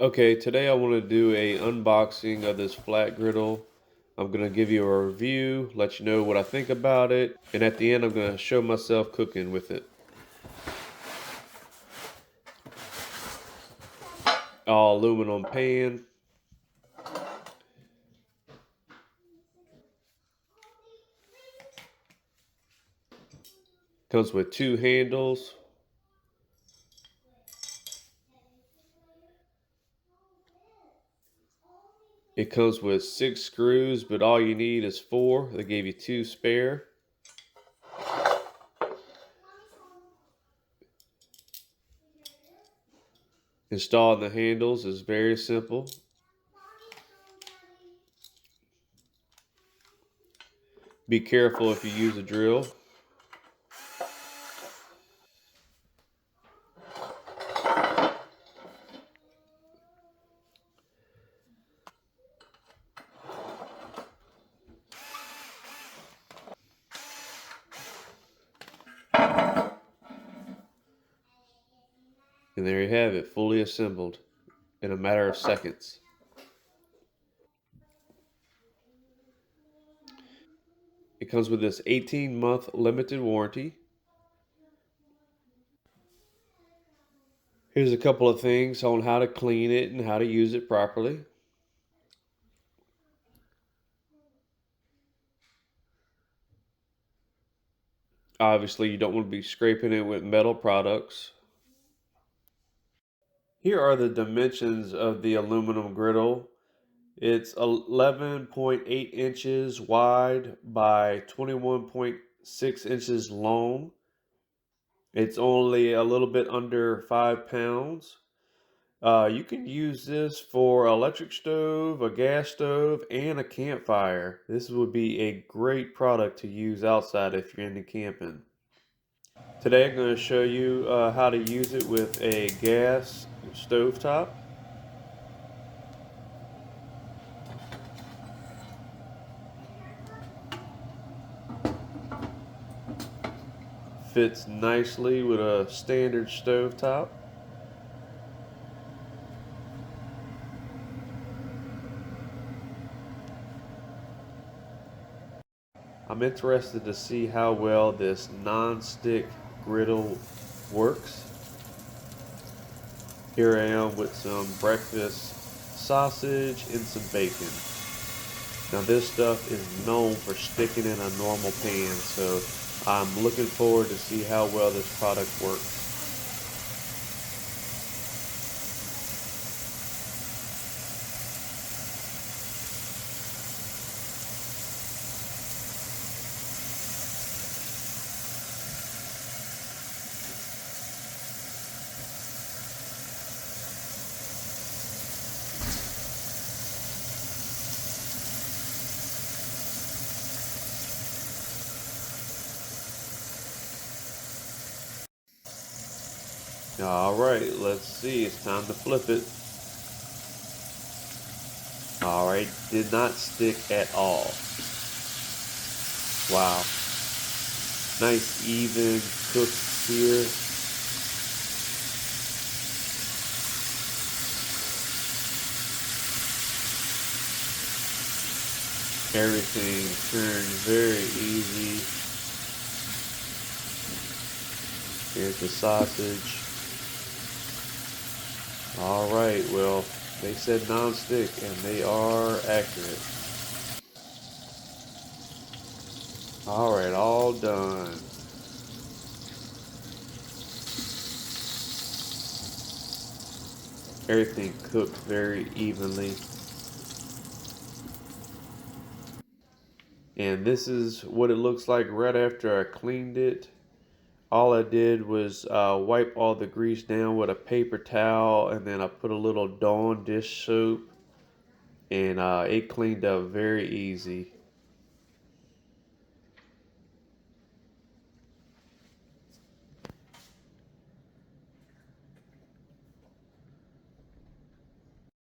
Okay, today I want to do a unboxing of this flat griddle. I'm going to give you a review, let you know what I think about it, and at the end I'm going to show myself cooking with it. All aluminum pan. Comes with two handles. It comes with 6 screws, but all you need is 4. They gave you 2 spare. Installing the handles is very simple. Be careful if you use a drill. And there you have it, fully assembled in a matter of seconds. It comes with this 18-month limited warranty. Here's a couple of things on how to clean it and how to use it properly. Obviously, you don't want to be scraping it with metal products. Here are the dimensions of the aluminum griddle. It's 11.8 inches wide by 21.6 inches long. It's only a little bit under 5 pounds. You can use this for electric stove, a gas stove, and a campfire. This would be a great product to use outside if you're into camping. Today I'm going to show you how to use it with a gas stovetop. Fits nicely with a standard stovetop. I'm interested to see how well this non-stick griddle works. Here I am with some breakfast sausage and some bacon. Now this stuff is known for sticking in a normal pan, so I'm looking forward to see how well this product works. All right, let's see. It's time to flip it. All right, did not stick at all. Wow. Nice even cook here. Everything turned very easy. Here's the sausage. All right, well, they said non-stick and they are accurate. All right, all done. Everything cooked very evenly. And this is what it looks like right after I cleaned it. All I did was wipe all the grease down with a paper towel, and then I put a little Dawn dish soap, and it cleaned up very easy.